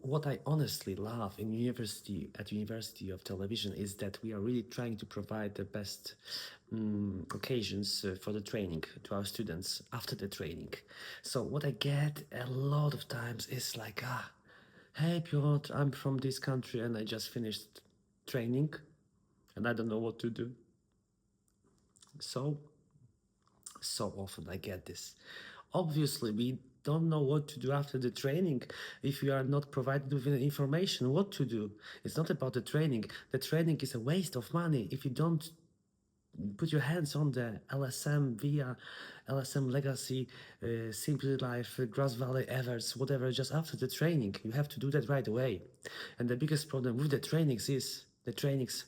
what I honestly love in University of Television is that we are really trying to provide the best occasions for the training to our students after the training. So what I get a lot of times is like, hey Piotr, I'm from this country and I just finished training and I don't know what to do. So often I get this. Obviously, we don't know what to do after the training if we are not provided with information what to do. It's not about the training. The training is a waste of money if you don't put your hands on the LSM via LSM Legacy, Simply Life, Grass Valley, Everts, whatever, just after the training. You have to do that right away. And the biggest problem with the trainings is the trainings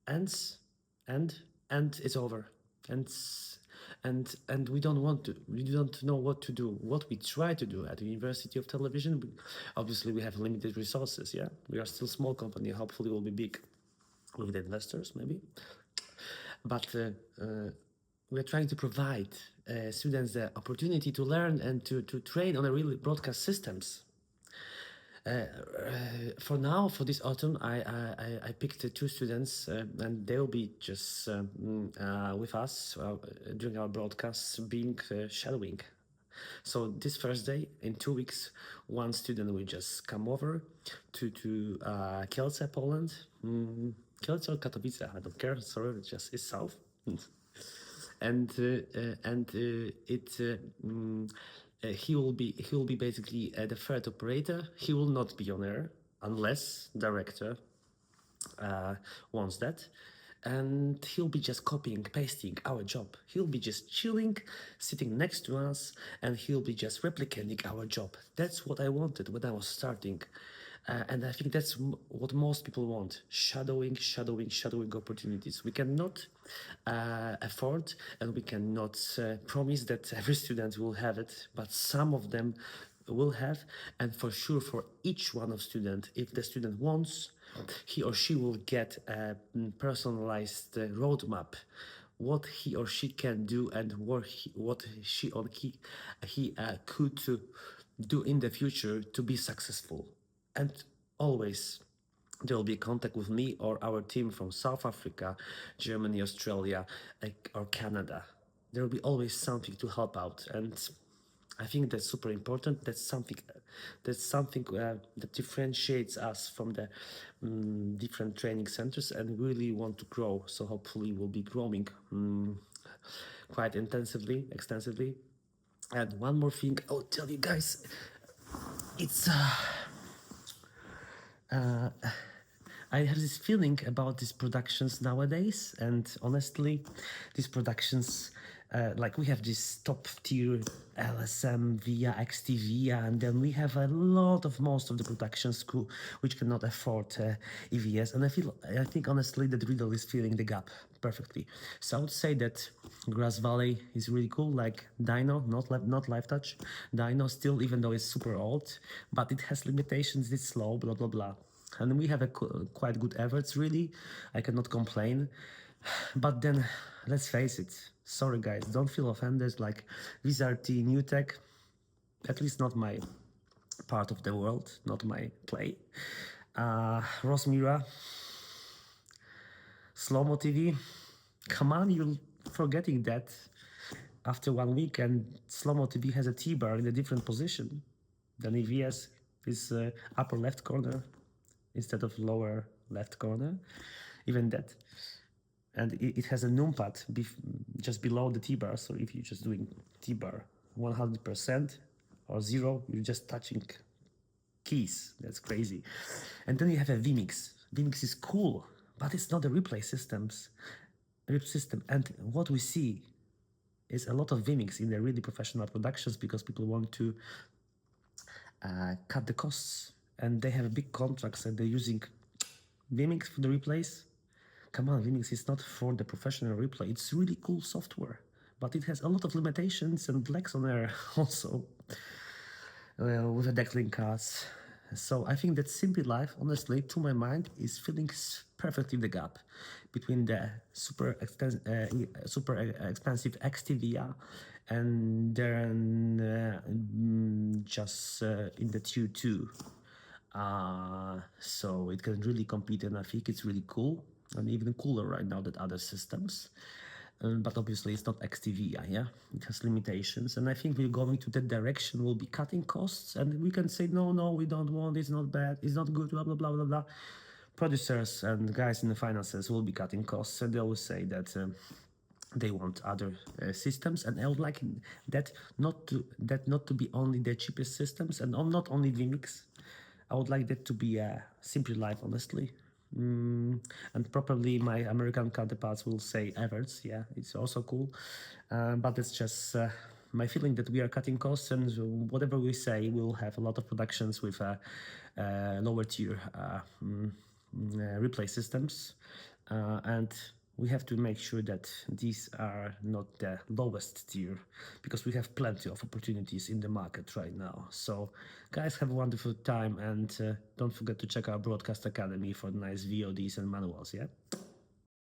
ends and it's over. And we don't know what to do. What we try to do at the University of Television, obviously we have limited resources. Yeah, we are still a small company. Hopefully we'll be big with the investors maybe, but we're trying to provide students the opportunity to learn and to train on a real broadcast systems. For now, for this autumn, I picked two students, and they'll be just with us during our broadcasts, being shadowing. So this Thursday, in 2 weeks, one student will just come over to Kielce, Poland. Kielce or Katowice, I don't care. Sorry, it's south. He will be basically the third operator. He will not be on air unless director wants that, and he'll be just copying, pasting our job. He'll be just chilling, sitting next to us, and he'll be just replicating our job. That's what I wanted when I was starting. And I think that's what most people want: shadowing opportunities. We cannot afford, and we cannot promise that every student will have it, but some of them will have. And for sure, for each one of student, if the student wants, he or she will get a personalized roadmap, what he or she can do and what she or he could do in the future to be successful. And always there will be contact with me or our team from South Africa, Germany, Australia, or Canada. There will be always something to help out, and I think that's super important. That's something that differentiates us from the different training centers, and really want to grow. So hopefully we'll be growing quite extensively. And one more thing I'll tell you guys, it's I have this feeling about these productions nowadays, and honestly, these productions, like we have this top tier LSM via XT and then we have a lot of most of the productions which cannot afford EVS, and I think honestly that Riddle is filling the gap perfectly. So I would say that Grass Valley is really cool, like Dino, not Live Touch. Dino still, even though it's super old, but it has limitations. It's slow, blah blah blah. And we have a quite good efforts, really. I cannot complain. But then, let's face it. Sorry, guys, don't feel offended. Like, these are the new tech. At least not my part of the world, not my play. Rosmira, Slow-mo TV. Come on, you're forgetting that after 1 week, and Slow-mo TV has a T-bar in a different position than EVS is upper left corner instead of lower left corner, even that. And it has a numpad just below the T-bar, so if you're just doing T-bar 100% or 0, you're just touching keys. That's crazy. And then you have a vMix. vMix is cool, but it's not a replay system. And what we see is a lot of vMix in the really professional productions because people want to cut the costs, and they have big contracts and they're using vMix for the replays. Come on, vMix is not for the professional replay. It's really cool software, but it has a lot of limitations and lags on there also with the decklink cards. So I think that Simply Life, honestly, to my mind, is filling perfectly the gap between the super expensive XTVIA and then just in the tier 2. So it can really compete, and I think it's really cool, and even cooler right now than other systems. But obviously it's not XTVI, yeah? It has limitations, and I think we're going to that direction. We'll be cutting costs, and we can say, no, we don't want, it's not bad, it's not good, blah, blah, blah, blah, blah. Producers and guys in the finances will be cutting costs, and they always say that they want other systems, and I would like that not to be only the cheapest systems, and not only Vmix. I would like that to be simply live, honestly. And probably my American counterparts will say Everts. Yeah, it's also cool. But it's just my feeling that we are cutting costs, and whatever we say, we'll have a lot of productions with lower tier replay systems. And we have to make sure that these are not the lowest tier, because we have plenty of opportunities in the market right now. So guys, have a wonderful time, and don't forget to check our Broadcast Academy for nice VODs and manuals, yeah?